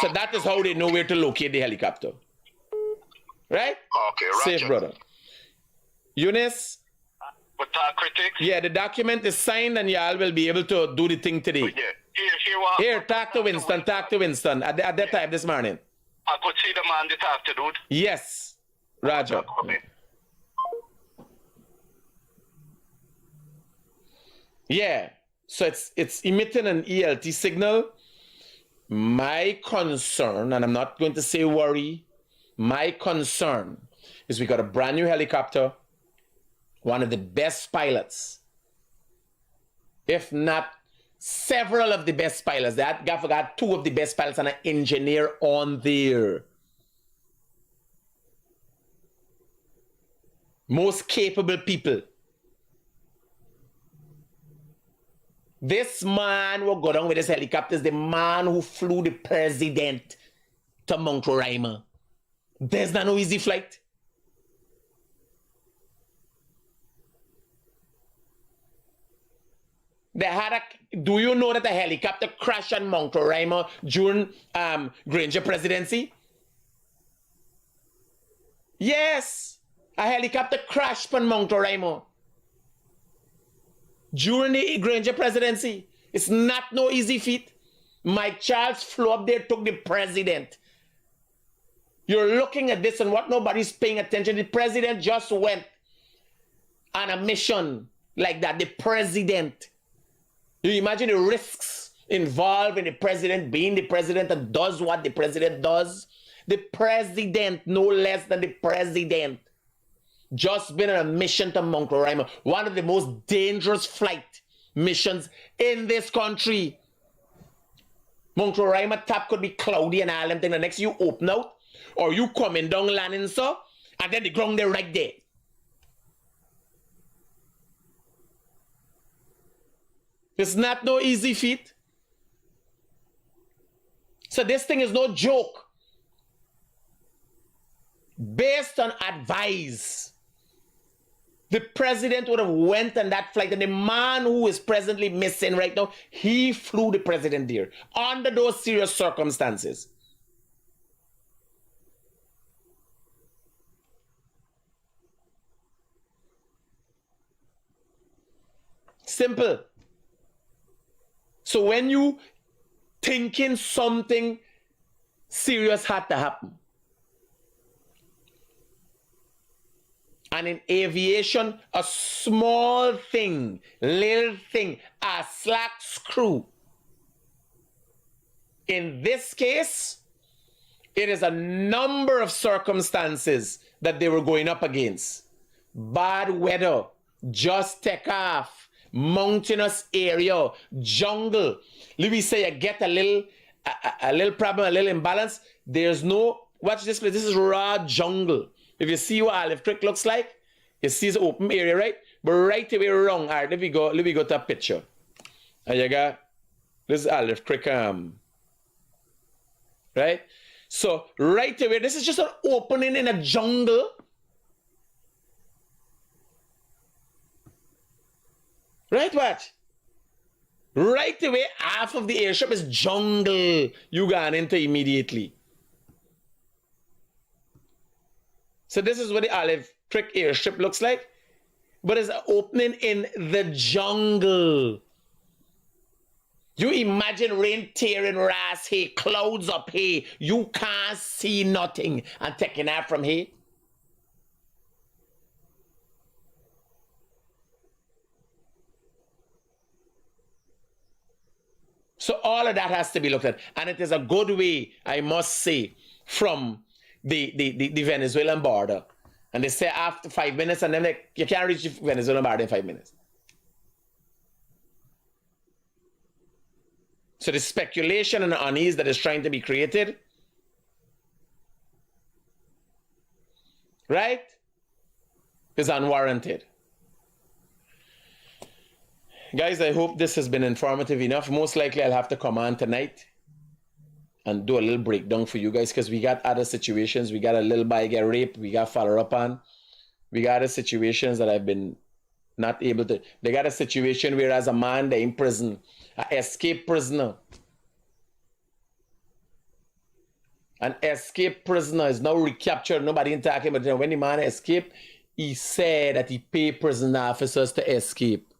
So that is how they know where to locate the helicopter. Right?
Okay, right.
Safe, brother. Eunice?
Critic?
Yeah, the document is signed and y'all will be able to do the thing today. Here, talk to Winston at that time this morning.
I could see the man this afternoon.
Yes, Roger.
Okay.
Yeah, so it's emitting an ELT signal. My concern, and I'm not going to say worry, my concern is we got a brand new helicopter, one of the best pilots, if not several of the best pilots. That guy forgot 2 of the best pilots and an engineer on there. Most capable people. This man will go down with his helicopters, the man who flew the president to Mount Roraima. There's not no easy flight. Do you know that a helicopter crashed on Mount Roraima during Granger presidency? Yes, a helicopter crashed on Mount Roraima during the Granger presidency. It's not no easy feat. Mike Charles flew up there, took the president. You're looking at this and what nobody's paying attention. The president just went on a mission like that. The president. You imagine the risks involved in the president being the president and does what the president does? The president, no less than the president, just been on a mission to Mount Roraima, one of the most dangerous flight missions in this country. Mount Roraima top could be cloudy and all them things. The next you open out, or you coming down landing so, and then the ground there right there. It's not no easy feat. So this thing is no joke. Based on advice, the president would have went on that flight, and the man who is presently missing right now, he flew the president there under those serious circumstances. Simple. So when you thinking something serious had to happen, and in aviation, a small thing, little thing, a slack screw. In this case, it is a number of circumstances that they were going up against. Bad weather, just take off, mountainous area, jungle. Let me say you get a little problem, a little imbalance. There's no, watch this place, this is raw jungle. If you see what Olive Creek looks like, you see it's open area, right? But right away wrong. All right, let me go to a picture. And you got, this is Olive Creek, right? So right away, this is just an opening in a jungle. Right, watch. Right away, half of the airstrip is jungle. You gone into immediately. So this is what the Olive Creek airstrip looks like. But it's an opening in the jungle. You imagine rain tearing ras here, clouds up here. You can't see nothing and taking out from here. So all of that has to be looked at. And it is a good way, I must say, from the Venezuelan border. And they say after 5 minutes, and then like, you can't reach the Venezuelan border in 5 minutes. So the speculation and the unease that is trying to be created, right, is unwarranted. Guys, I hope this has been informative enough. Most likely I'll have to come on tonight and do a little breakdown for you guys, because we got other situations. We got a little boy get raped. We got follow up on. We got other situations that I've been not able to. They got a situation where as a man, they're in prison, an escaped prisoner. An escaped prisoner is now recaptured. Nobody ain't talking about it. When the man escaped, he said that he paid prison officers to escape.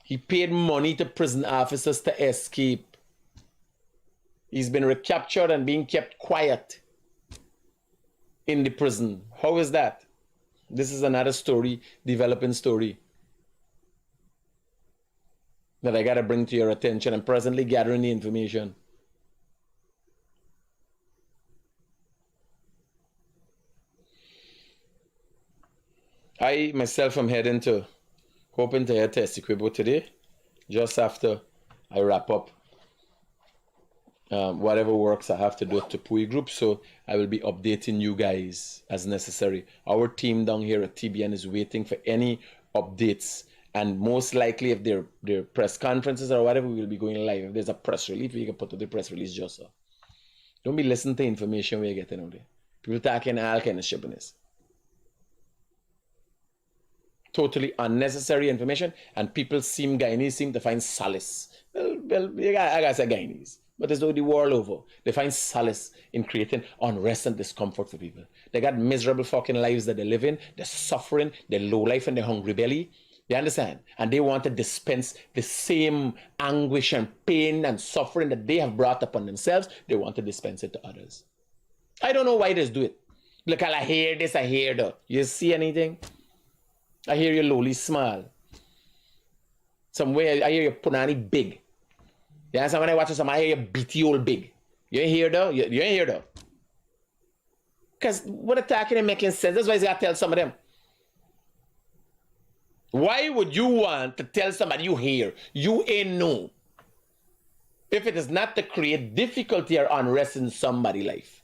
He paid money to prison officers to escape. He's been recaptured and being kept quiet in the prison. How is that? This is another story, developing story, that I got to bring to your attention. I'm presently gathering the information. I myself am hoping to head to Essequibo today, just after I wrap up whatever works I have to do to Pui Group. So I will be updating you guys as necessary. Our team down here at TBN is waiting for any updates, and most likely if there press conferences or whatever, we will be going live. If there's a press release, we can put to the press release just so. Don't be listening to information we're getting out there. People talking all kind of shippiness. Totally unnecessary information, and people Guyanese seem to find solace. Well, I gotta say Guyanese, but it's though the world over. They find solace in creating unrest and discomfort for people. They got miserable fucking lives that they live in. They're suffering, they're low life and they're hungry belly. You understand? And they want to dispense the same anguish and pain and suffering that they have brought upon themselves. They want to dispense it to others. I don't know why they do it. Look, I hear this, I hear that. You see anything? I hear you lowly small. Somewhere I hear you punani big. Yeah, when I watch some, I hear you BT old big. You ain't hear though? You ain't hear though? Because what they're talking and making sense. That's why I gotta tell some of them. Why would you want to tell somebody you hear? You ain't know. If it is not to create difficulty or unrest in somebody's life.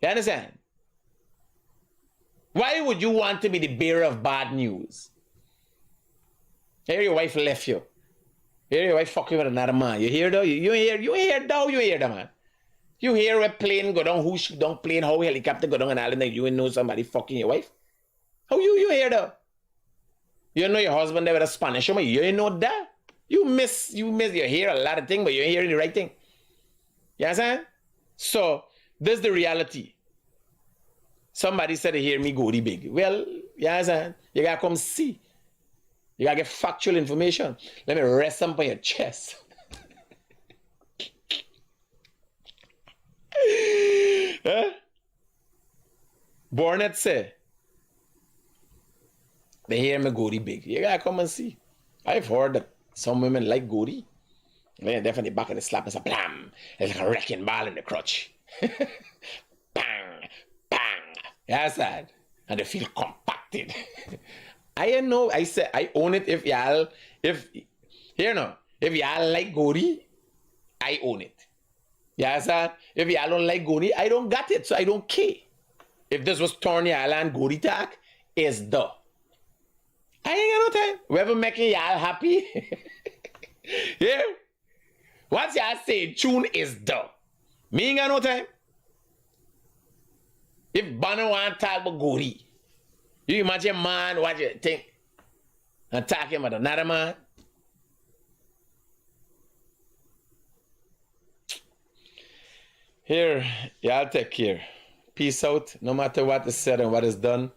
You understand? Why would you want to be the bearer of bad news? Here your wife left you. Here your wife fucking with another man. You hear though? You hear though, man. You hear a plane go down, who shoot down plane, how helicopter go down and all that, you ain't know somebody fucking your wife? How you hear though? You know your husband there with a Spanish woman, you ain't know that? You hear a lot of things, but you ain't hearing the right thing. You understand? So, this is the reality. Somebody said they hear me go the big. Well, you understand? You gotta come see. You gotta get factual information. Let me rest some on your chest. Huh? Bornet say they hear me go the big. You gotta come and see. I've heard that some women like goatee. They're definitely back in the slap and say blam. It's like a wrecking ball in the crotch. Bang, bang. Yes, that. And they feel compacted. I know, I say, I own it if y'all like goatee, I own it. Yes, that. If y'all don't like goatee, I don't got it, so I don't care. If this was Tony Island goatee talk, it's the. I ain't got no time. Whoever making y'all happy, yeah. Once y'all say tune is the. Me ain't got no time. If Banner want to talk about goatee, you imagine man what you think and talking about another man? Here, y'all take care. Peace out. No matter what is said and what is done,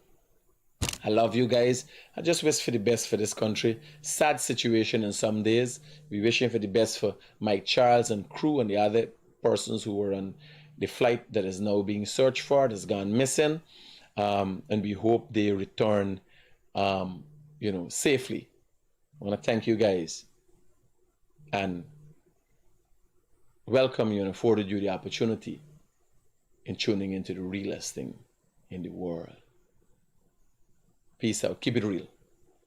I love you guys. I just wish for the best for this country. Sad situation in some days. We wishing for the best for Mike Charles and crew and the other persons who were on the flight that is now being searched for, that's gone missing. And we hope they return, safely. I want to thank you guys and welcome you and afforded you the opportunity in tuning into the realest thing in the world. Peace out. Keep it real.